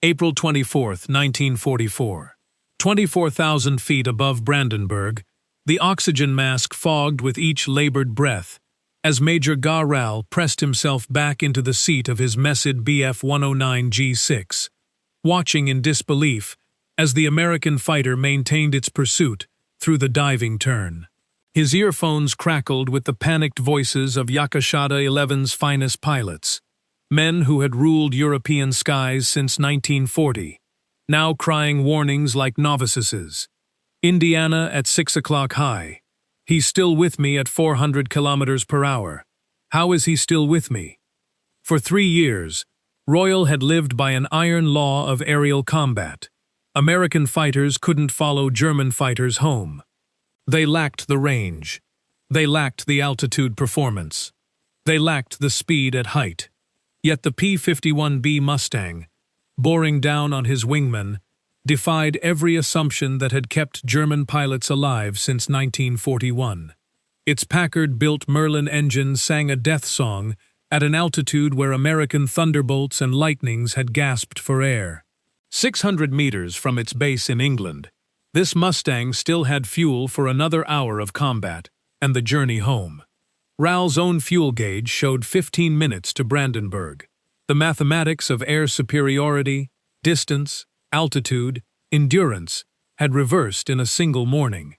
April 24, 1944. 24,000 feet above Brandenburg, the oxygen mask fogged with each labored breath, as Major Garral pressed himself back into the seat of his Messid Bf-109 G6, watching in disbelief as the American fighter maintained its pursuit through the diving turn. His earphones crackled with the panicked voices of Yakushada 11's finest pilots, men who had ruled European skies since 1940, now crying warnings like novices. Indiana at 6 o'clock high. He's still with me at 400 kilometers per hour. How is he still with me? For 3 years, Royal had lived by an iron law of aerial combat. American fighters couldn't follow German fighters home. They lacked the range. They lacked the altitude performance. They lacked the speed at height. Yet the P-51 Mustang, boring down on his wingman, defied every assumption that had kept German pilots alive since 1941. Its Packard-built Merlin engine sang a death song at an altitude where American thunderbolts and lightnings had gasped for air. 600 meters from its base in England, this Mustang still had fuel for another hour of combat and the journey home. Ral's own fuel gauge showed 15 minutes to Brandenburg. The mathematics of air superiority, distance, altitude, endurance had reversed in a single morning.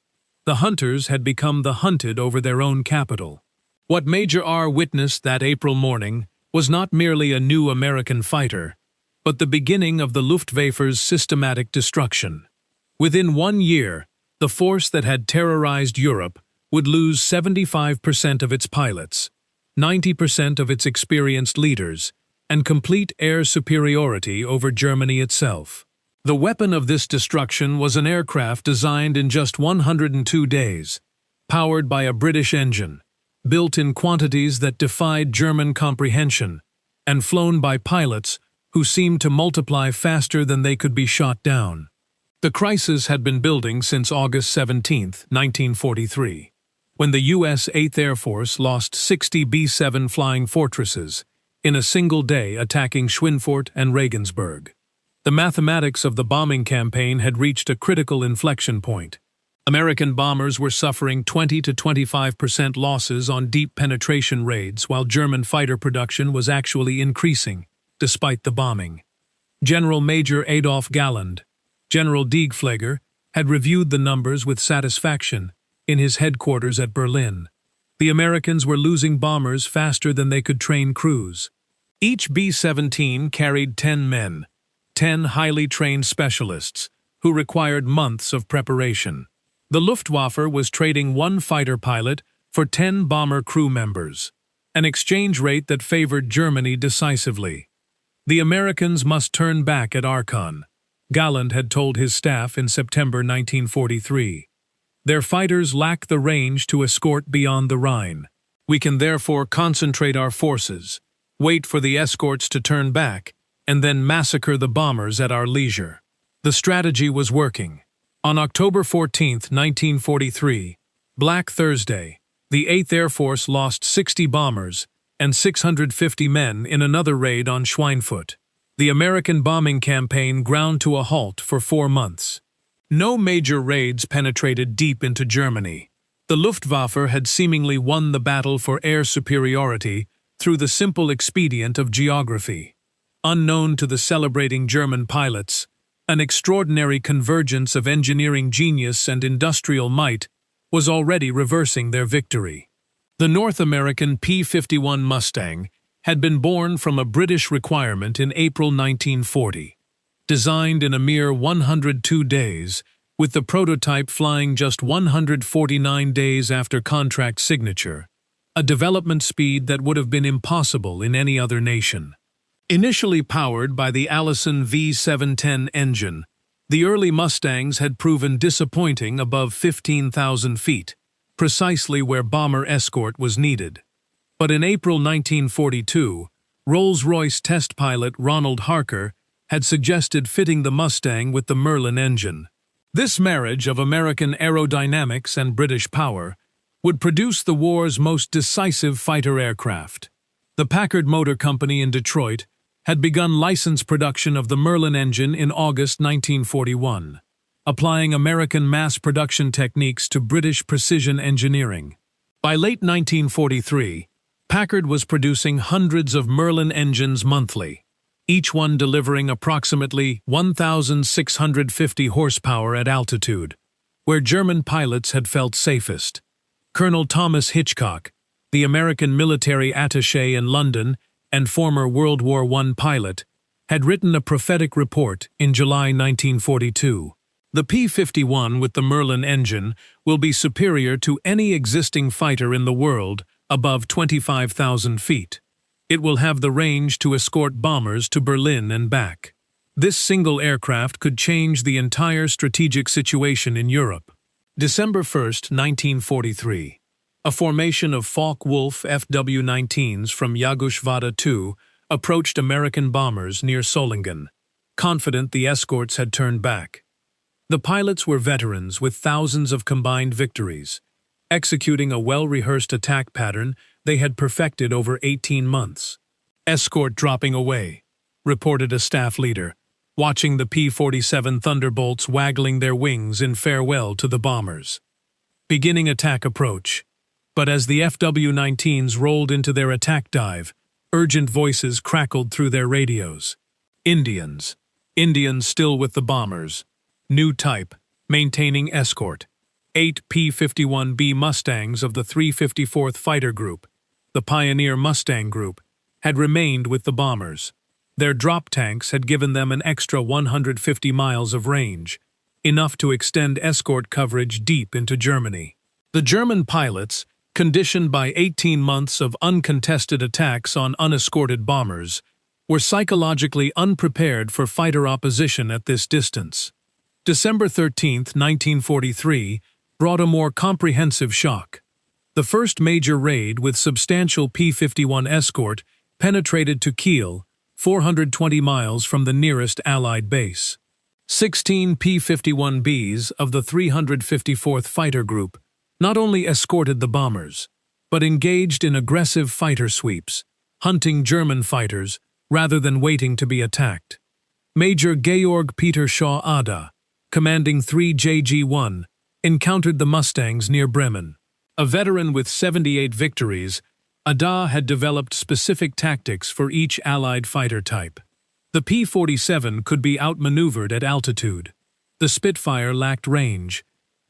The hunters had become the hunted over their own capital. What Major R witnessed that April morning was not merely a new American fighter, but the beginning of the Luftwaffe's systematic destruction. Within 1 year, the force that had terrorized Europe would lose 75% of its pilots, 90% of its experienced leaders, and complete air superiority over Germany itself. The weapon of this destruction was an aircraft designed in just 102 days, powered by a British engine, built in quantities that defied German comprehension, and flown by pilots who seemed to multiply faster than they could be shot down. The crisis had been building since August 17, 1943, when the U.S. 8th Air Force lost 60 B-7 flying fortresses in a single day attacking Schweinfurt and Regensburg. The mathematics of the bombing campaign had reached a critical inflection point. American bombers were suffering 20 to 25% losses on deep penetration raids, while German fighter production was actually increasing, despite the bombing. General Major Adolf Galland, General Diegfleger, had reviewed the numbers with satisfaction in his headquarters at Berlin. The Americans were losing bombers faster than they could train crews. Each B-17 carried 10 men, 10 highly trained specialists, who required months of preparation. The Luftwaffe was trading 1 fighter pilot for 10 bomber crew members, an exchange rate that favored Germany decisively. The Americans must turn back at Aachen, Galland had told his staff in September 1943. Their fighters lack the range to escort beyond the Rhine. We can therefore concentrate our forces, wait for the escorts to turn back, and then massacre the bombers at our leisure. The strategy was working. On October 14, 1943, Black Thursday, the 8th Air Force lost 60 bombers and 650 men in another raid on Schweinfurt. The American bombing campaign ground to a halt for 4 months. No major raids penetrated deep into Germany. The Luftwaffe had seemingly won the battle for air superiority through the simple expedient of geography. Unknown to the celebrating German pilots, an extraordinary convergence of engineering genius and industrial might was already reversing their victory. The North American P-51 Mustang had been born from a British requirement in April 1940. Designed in a mere 102 days, with the prototype flying just 149 days after contract signature, a development speed that would have been impossible in any other nation. Initially powered by the Allison V710 engine, the early Mustangs had proven disappointing above 15,000 feet, precisely where bomber escort was needed. But in April 1942, Rolls-Royce test pilot Ronald Harker had suggested fitting the Mustang with the Merlin engine. This marriage of American aerodynamics and British power would produce the war's most decisive fighter aircraft. The Packard Motor Company in Detroit had begun licensed production of the Merlin engine in August 1941, applying American mass production techniques to British precision engineering. By late 1943, Packard was producing hundreds of Merlin engines monthly, each one delivering approximately 1,650 horsepower at altitude, where German pilots had felt safest. Colonel Thomas Hitchcock, the American military attaché in London and former World War I pilot, had written a prophetic report in July 1942. The P-51 with the Merlin engine will be superior to any existing fighter in the world above 25,000 feet. It will have the range to escort bombers to Berlin and back. This single aircraft could change the entire strategic situation in Europe. December 1, 1943. A formation of Focke-Wulf FW-19s from Yugoslavia II approached American bombers near Solingen, confident the escorts had turned back. The pilots were veterans with thousands of combined victories, executing a well-rehearsed attack pattern they had perfected over 18 months. "Escort dropping away," reported a staff leader, watching the P-47 Thunderbolts waggling their wings in farewell to the bombers. Beginning attack approach. But as the FW-19s rolled into their attack dive, urgent voices crackled through their radios. Indians. Indians still with the bombers. New type, maintaining escort. 8 P-51B Mustangs of the 354th Fighter Group, the Pioneer Mustang Group, had remained with the bombers. Their drop tanks had given them an extra 150 miles of range, enough to extend escort coverage deep into Germany. The German pilots, conditioned by 18 months of uncontested attacks on unescorted bombers, were psychologically unprepared for fighter opposition at this distance. December 13, 1943, brought a more comprehensive shock. The first major raid with substantial P-51 escort penetrated to Kiel, 420 miles from the nearest Allied base. 16 P-51Bs of the 354th Fighter Group not only escorted the bombers, but engaged in aggressive fighter sweeps, hunting German fighters rather than waiting to be attacked. Major Georg Peter Shaw Ada, commanding 3 JG-1, encountered the Mustangs near Bremen. A veteran with 78 victories, Ada had developed specific tactics for each Allied fighter type. The P-47 could be outmaneuvered at altitude. The Spitfire lacked range.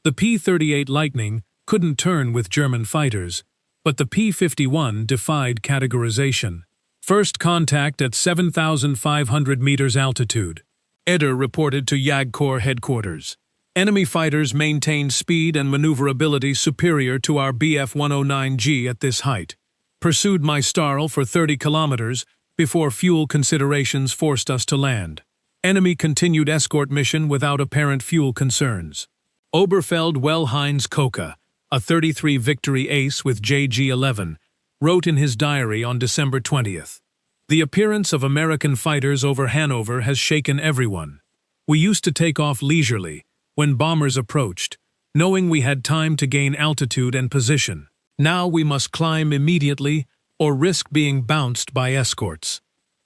The P-38 Lightning couldn't turn with German fighters, but the P-51 defied categorization. First contact at 7,500 meters altitude. Eder reported to JAG Corps headquarters. Enemy fighters maintained speed and maneuverability superior to our Bf-109G at this height. Pursued my Starl for 30 kilometers before fuel considerations forced us to land. Enemy continued escort mission without apparent fuel concerns. Oberfeld Wellheinz Koka, a 33 victory ace with JG-11, wrote in his diary on December 20th. The appearance of American fighters over Hanover has shaken everyone. We used to take off leisurely when bombers approached, knowing we had time to gain altitude and position. Now we must climb immediately or risk being bounced by escorts.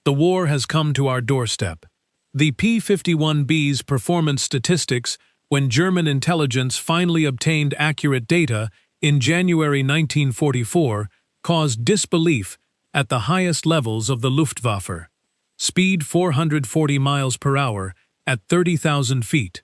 The war has come to our doorstep. The P-51B's performance statistics when German intelligence finally obtained accurate data in January 1944 caused disbelief at the highest levels of the Luftwaffe. Speed 440 miles per hour at 30,000 feet.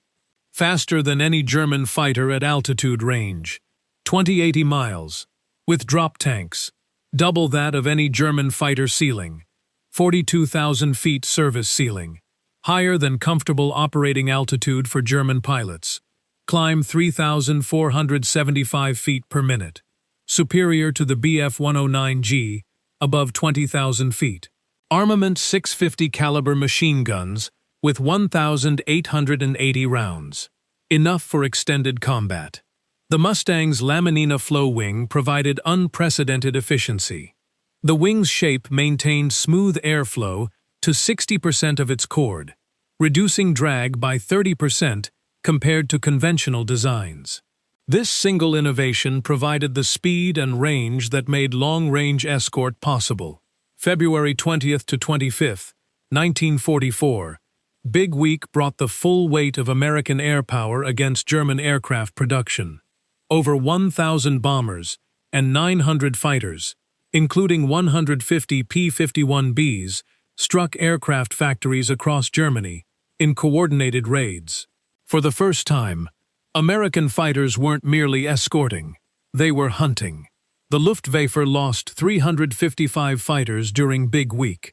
Faster than any German fighter at altitude range. 2080 miles. With drop tanks. Double that of any German fighter ceiling. 42,000 feet service ceiling. Higher than comfortable operating altitude for German pilots. Climb 3,475 feet per minute. Superior to the Bf-109G, above 20,000 feet. Armament 650 caliber machine guns with 1,880 rounds. Enough for extended combat. The Mustang's Laminina flow wing provided unprecedented efficiency. The wing's shape maintained smooth airflow to 60% of its chord, reducing drag by 30% compared to conventional designs. This single innovation provided the speed and range that made long-range escort possible. February 20th to 25th, 1944. Big Week brought the full weight of American air power against German aircraft production. Over 1,000 bombers and 900 fighters, including 150 P-51Bs, struck aircraft factories across Germany in coordinated raids. For the first time, American fighters weren't merely escorting, they were hunting. The Luftwaffe lost 355 fighters during Big Week.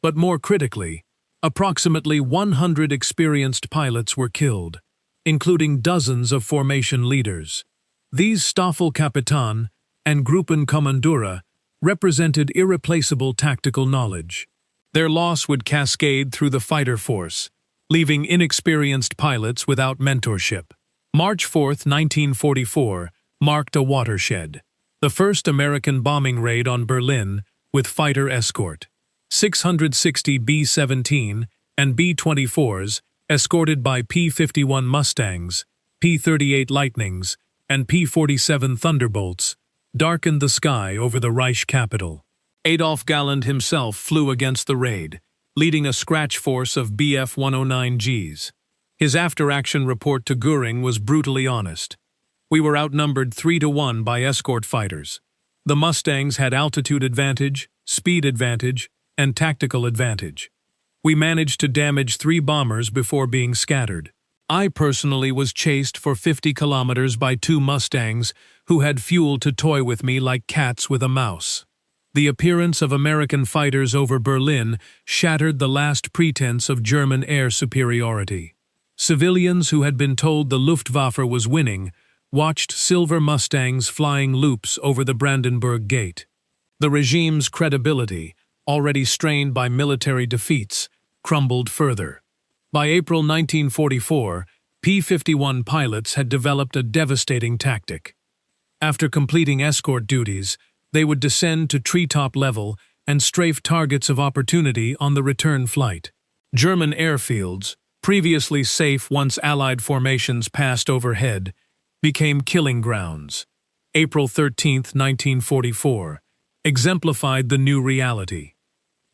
But more critically, approximately 100 experienced pilots were killed, including dozens of formation leaders. These Staffelkapitan and Gruppenkommandure represented irreplaceable tactical knowledge. Their loss would cascade through the fighter force, leaving inexperienced pilots without mentorship. March 4, 1944, marked a watershed. The first American bombing raid on Berlin with fighter escort. 660 B-17 and B-24s, escorted by P-51 Mustangs, P-38 Lightnings, and P-47 Thunderbolts, darkened the sky over the Reich capital. Adolf Galland himself flew against the raid, leading a scratch force of Bf-109Gs. His after-action report to Göring was brutally honest. We were outnumbered 3-1 by escort fighters. The Mustangs had altitude advantage, speed advantage, and tactical advantage. We managed to damage 3 bombers before being scattered. I personally was chased for 50 kilometers by 2 Mustangs who had fuel to toy with me like cats with a mouse. The appearance of American fighters over Berlin shattered the last pretense of German air superiority. Civilians who had been told the Luftwaffe was winning watched silver Mustangs flying loops over the Brandenburg Gate. The regime's credibility, already strained by military defeats, crumbled further. By April 1944, P-51 pilots had developed a devastating tactic. After completing escort duties, they would descend to treetop level and strafe targets of opportunity on the return flight. German airfields, previously safe once Allied formations passed overhead, became killing grounds. April 13, 1944, exemplified the new reality.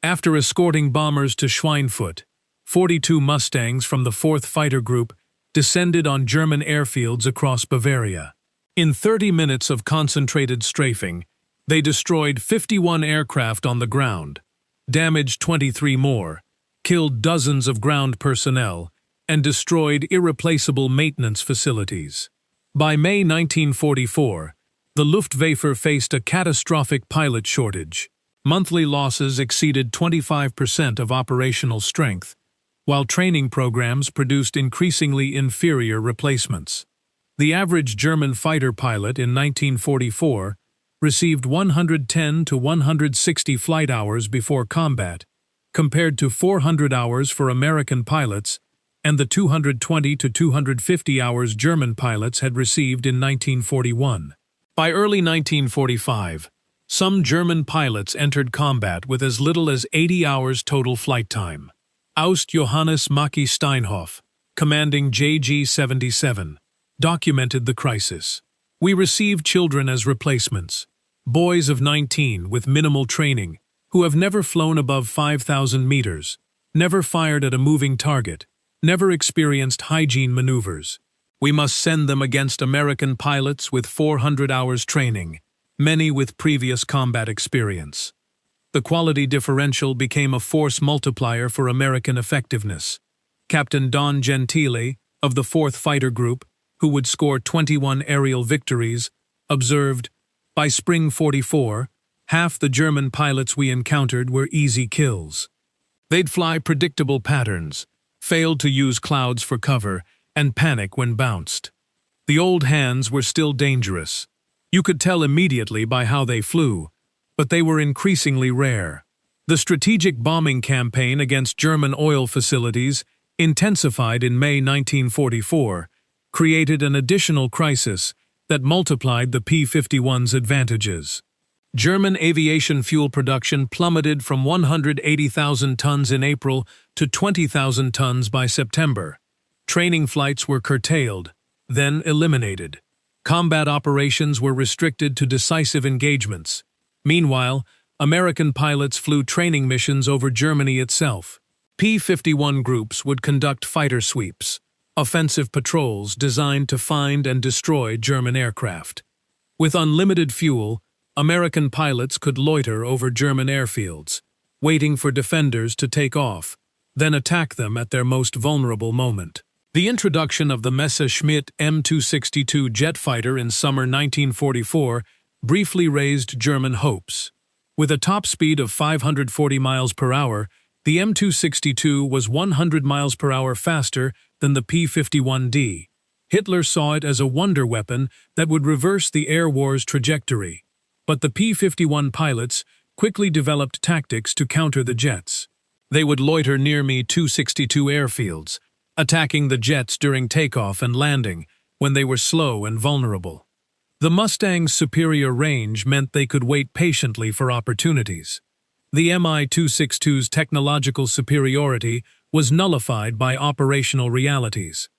After escorting bombers to Schweinfurt, 42 Mustangs from the 4th Fighter Group descended on German airfields across Bavaria. In 30 minutes of concentrated strafing, they destroyed 51 aircraft on the ground, damaged 23 more, killed dozens of ground personnel, and destroyed irreplaceable maintenance facilities. By May 1944, the Luftwaffe faced a catastrophic pilot shortage. Monthly losses exceeded 25% of operational strength, while training programs produced increasingly inferior replacements. The average German fighter pilot in 1944 received 110 to 160 flight hours before combat, compared to 400 hours for American pilots and the 220 to 250 hours German pilots had received in 1941. By early 1945, some German pilots entered combat with as little as 80 hours total flight time. Aust Johannes Mackie Steinhoff, commanding JG-77, documented the crisis. We received children as replacements, boys of 19 with minimal training, who have never flown above 5,000 meters, never fired at a moving target, never experienced hygiene maneuvers. We must send them against American pilots with 400 hours training, many with previous combat experience. The quality differential became a force multiplier for American effectiveness. Captain Don Gentile, of the 4th Fighter Group, who would score 21 aerial victories, observed, "By spring 44, half the German pilots we encountered were easy kills. They'd fly predictable patterns, failed to use clouds for cover, and panic when bounced. The old hands were still dangerous. You could tell immediately by how they flew, but they were increasingly rare." The strategic bombing campaign against German oil facilities, intensified in May 1944, created an additional crisis that multiplied the P-51's advantages. German aviation fuel production plummeted from 180,000 tons in April to 20,000 tons by September. Training flights were curtailed, then eliminated. Combat operations were restricted to decisive engagements. Meanwhile, American pilots flew training missions over Germany itself. P-51 groups would conduct fighter sweeps, offensive patrols designed to find and destroy German aircraft. With unlimited fuel, American pilots could loiter over German airfields, waiting for defenders to take off, then attack them at their most vulnerable moment. The introduction of the Messerschmitt M262 jet fighter in summer 1944 briefly raised German hopes. With a top speed of 540 miles per hour, the M262 was 100 miles per hour faster than the P-51D. Hitler saw it as a wonder weapon that would reverse the air war's trajectory. But the P-51 pilots quickly developed tactics to counter the jets. They would loiter near Mi-262 airfields, attacking the jets during takeoff and landing when they were slow and vulnerable. The Mustang's superior range meant they could wait patiently for opportunities. The Mi-262's technological superiority was nullified by operational realities.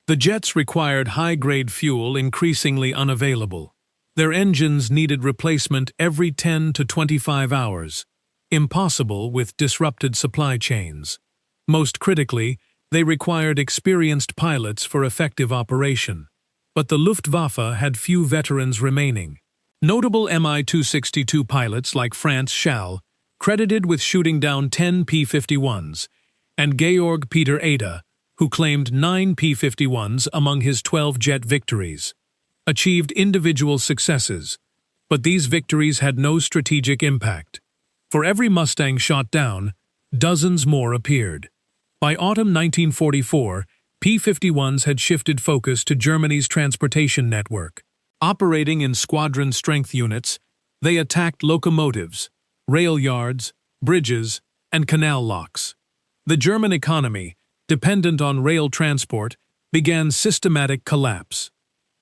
The jets required high-grade fuel increasingly unavailable. Their engines needed replacement every 10 to 25 hours, impossible with disrupted supply chains. Most critically, they required experienced pilots for effective operation. But the Luftwaffe had few veterans remaining. Notable Mi-262 pilots like Franz Schall, credited with shooting down 10 P-51s, and Georg Peter Ada, who claimed 9 P-51s among his 12 jet victories, achieved individual successes, but these victories had no strategic impact. For every Mustang shot down, dozens more appeared. By autumn 1944, P-51s had shifted focus to Germany's transportation network. Operating in squadron strength units, they attacked locomotives, rail yards, bridges, and canal locks. The German economy, dependent on rail transport, began systematic collapse.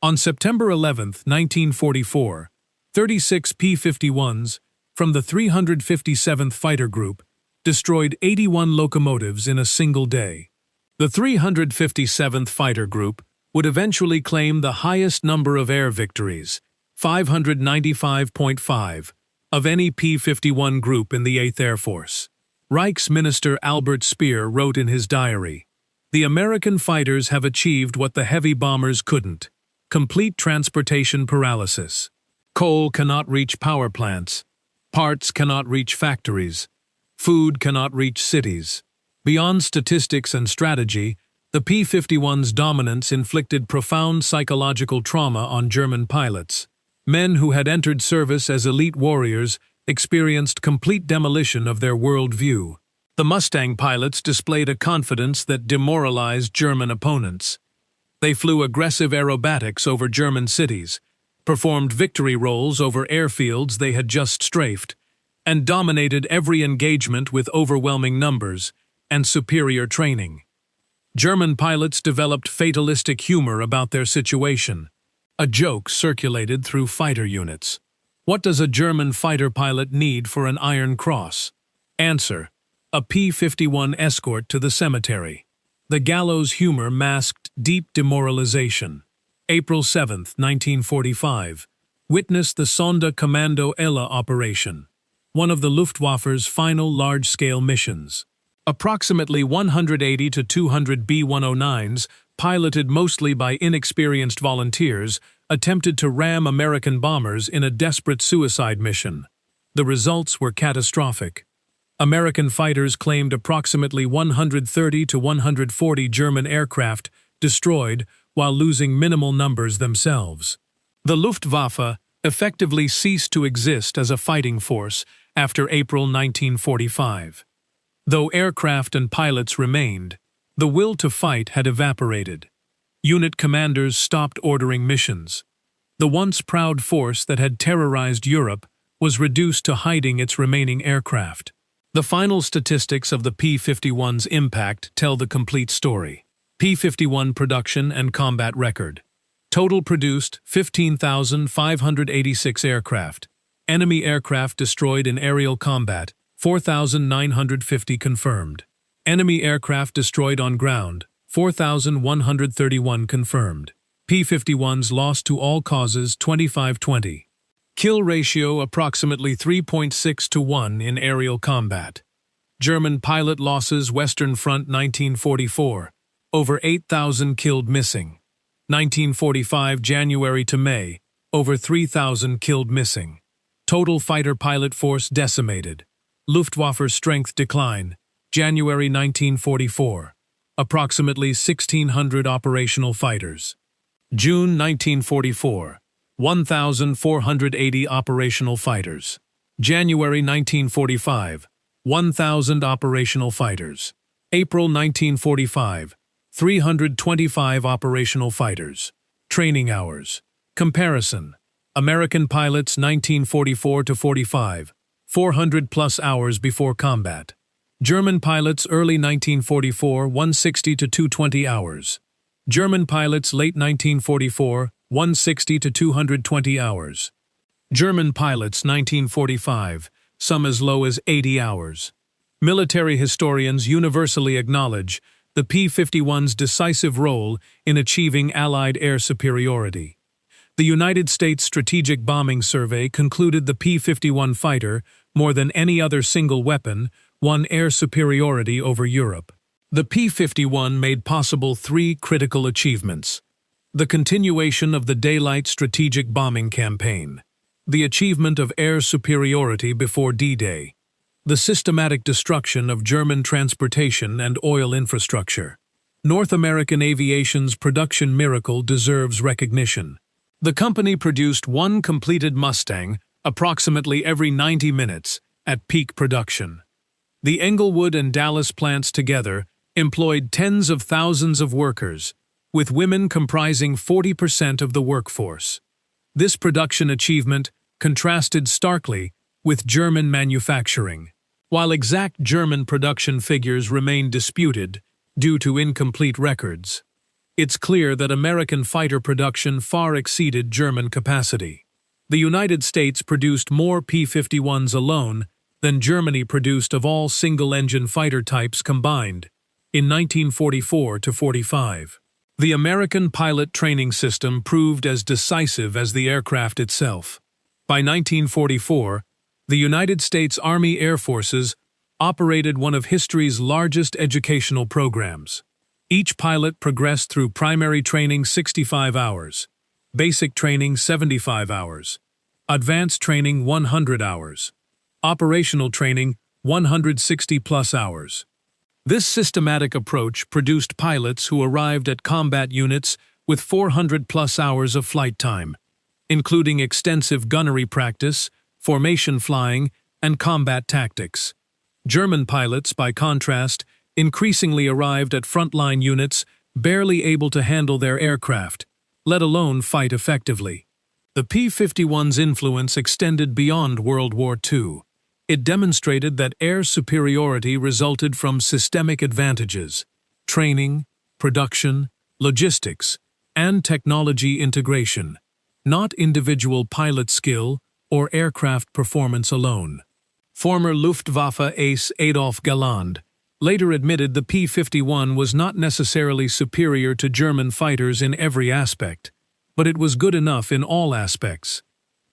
On September 11, 1944, 36 P-51s from the 357th Fighter Group destroyed 81 locomotives in a single day. The 357th Fighter Group would eventually claim the highest number of air victories, 595.5, of any P-51 group in the 8th Air Force. Reichsminister Albert Speer wrote in his diary, "The American fighters have achieved what the heavy bombers couldn't: complete transportation paralysis. Coal cannot reach power plants. Parts cannot reach factories. Food cannot reach cities." Beyond statistics and strategy, the P-51's dominance inflicted profound psychological trauma on German pilots. Men who had entered service as elite warriors experienced complete demolition of their worldview. The Mustang pilots displayed a confidence that demoralized German opponents. They flew aggressive aerobatics over German cities, performed victory rolls over airfields they had just strafed, and dominated every engagement with overwhelming numbers and superior training. German pilots developed fatalistic humor about their situation. A joke circulated through fighter units. What does a German fighter pilot need for an Iron Cross? Answer: a P-51 escort to the cemetery. The gallows humor masked deep demoralization. April 7, 1945. Witnessed the Sonderkommando Ella operation, one of the Luftwaffe's final large-scale missions. Approximately 180 to 200 B-109s, piloted mostly by inexperienced volunteers, attempted to ram American bombers in a desperate suicide mission. The results were catastrophic. American fighters claimed approximately 130 to 140 German aircraft destroyed while losing minimal numbers themselves. The Luftwaffe effectively ceased to exist as a fighting force after April 1945. Though aircraft and pilots remained, the will to fight had evaporated. Unit commanders stopped ordering missions. The once proud force that had terrorized Europe was reduced to hiding its remaining aircraft. The final statistics of the P-51's impact tell the complete story. P-51 production and combat record. Total produced 15,586 aircraft. Enemy aircraft destroyed in aerial combat, 4,950 confirmed. Enemy aircraft destroyed on ground, 4,131 confirmed. P-51s lost to all causes 25-20. Kill ratio approximately 3.6 to 1 in aerial combat. German pilot losses Western Front 1944. Over 8,000 killed missing. 1945 January to May. Over 3,000 killed missing. Total fighter pilot force decimated. Luftwaffe strength decline. January 1944. Approximately 1,600 operational fighters. June 1944. 1,480 operational fighters. January 1945. 1,000 operational fighters. April 1945. 325 operational fighters. Training hours. Comparison. American pilots 1944 to 45. 400 plus hours before combat. German pilots early 1944, 160 to 220 hours. German pilots late 1944, 160 to 220 hours. German pilots 1945, some as low as 80 hours. Military historians universally acknowledge the P-51's decisive role in achieving Allied air superiority. The United States Strategic Bombing Survey concluded the P-51 fighter, more than any other single weapon, won air superiority over Europe. The P-51 made possible three critical achievements: the continuation of the daylight strategic bombing campaign, the achievement of air superiority before D-Day, the systematic destruction of German transportation and oil infrastructure. North American aviation's production miracle deserves recognition. The company produced one completed Mustang approximately every 90 minutes at peak production. The Englewood and Dallas plants together employed tens of thousands of workers, with women comprising 40% of the workforce. This production achievement contrasted starkly with German manufacturing. While exact German production figures remain disputed due to incomplete records, it's clear that American fighter production far exceeded German capacity. The United States produced more P-51s alone than Germany produced of all single-engine fighter types combined in 1944 to 45. The American pilot training system proved as decisive as the aircraft itself. By 1944, the United States Army Air Forces operated one of history's largest educational programs. Each pilot progressed through primary training 65 hours, basic training 75 hours, advanced training 100 hours, operational training 160-plus hours. This systematic approach produced pilots who arrived at combat units with 400-plus hours of flight time, including extensive gunnery practice, formation flying, and combat tactics. German pilots, by contrast, increasingly arrived at frontline units barely able to handle their aircraft, let alone fight effectively. The P-51's influence extended beyond World War II. It demonstrated that air superiority resulted from systemic advantages: training, production, logistics, and technology integration, not individual pilot skill or aircraft performance alone. Former Luftwaffe ace Adolf Galland later admitted the P-51 was not necessarily superior to German fighters in every aspect, but it was good enough in all aspects.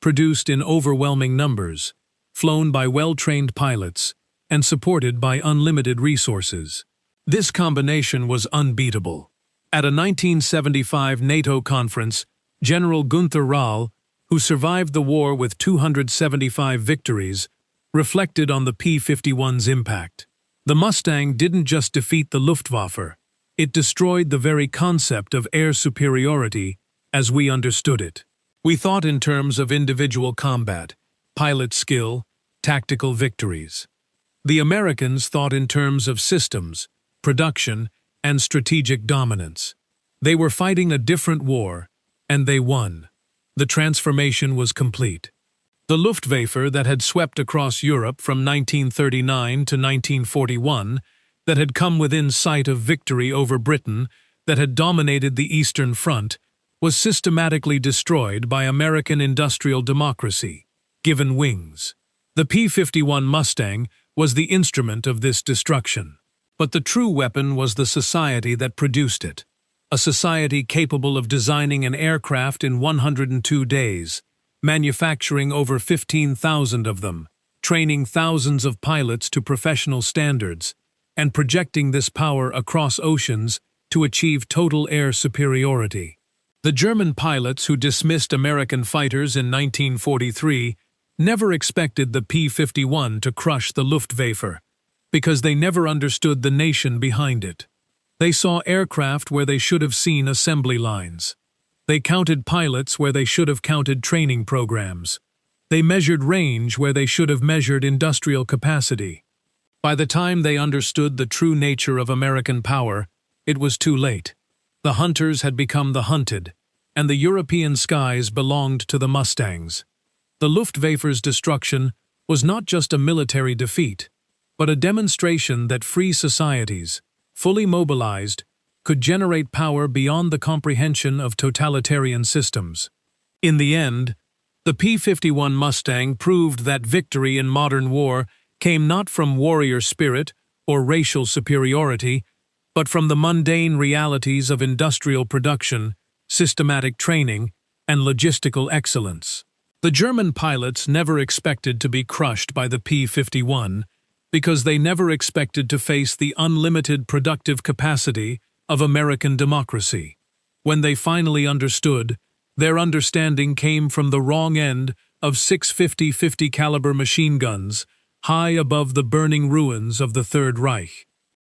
Produced in overwhelming numbers, flown by well-trained pilots, and supported by unlimited resources. This combination was unbeatable. At a 1975 NATO conference, General Günther Rall, who survived the war with 275 victories, reflected on the P-51's impact. The Mustang didn't just defeat the Luftwaffe, it destroyed the very concept of air superiority as we understood it. We thought in terms of individual combat, pilot skill, tactical victories. The Americans thought in terms of systems, production, and strategic dominance. They were fighting a different war, and they won. The transformation was complete. The Luftwaffe that had swept across Europe from 1939 to 1941, that had come within sight of victory over Britain, that had dominated the Eastern Front, was systematically destroyed by American industrial democracy, given wings. The P-51 Mustang was the instrument of this destruction. But the true weapon was the society that produced it. A society capable of designing an aircraft in 102 days, manufacturing over 15,000 of them, training thousands of pilots to professional standards, and projecting this power across oceans to achieve total air superiority. The German pilots who dismissed American fighters in 1943 never expected the P-51 to crush the Luftwaffe, because they never understood the nation behind it. They saw aircraft where they should have seen assembly lines. They counted pilots where they should have counted training programs. They measured range where they should have measured industrial capacity. By the time they understood the true nature of American power, it was too late. The hunters had become the hunted, and the European skies belonged to the Mustangs. The Luftwaffe's destruction was not just a military defeat, but a demonstration that free societies, fully mobilized, could generate power beyond the comprehension of totalitarian systems. In the end, the P-51 Mustang proved that victory in modern war came not from warrior spirit or racial superiority, but from the mundane realities of industrial production, systematic training, and logistical excellence. The German pilots never expected to be crushed by the P-51 because they never expected to face the unlimited productive capacity of American democracy. When they finally understood, their understanding came from the wrong end of 650 50 caliber machine guns high above the burning ruins of the Third Reich.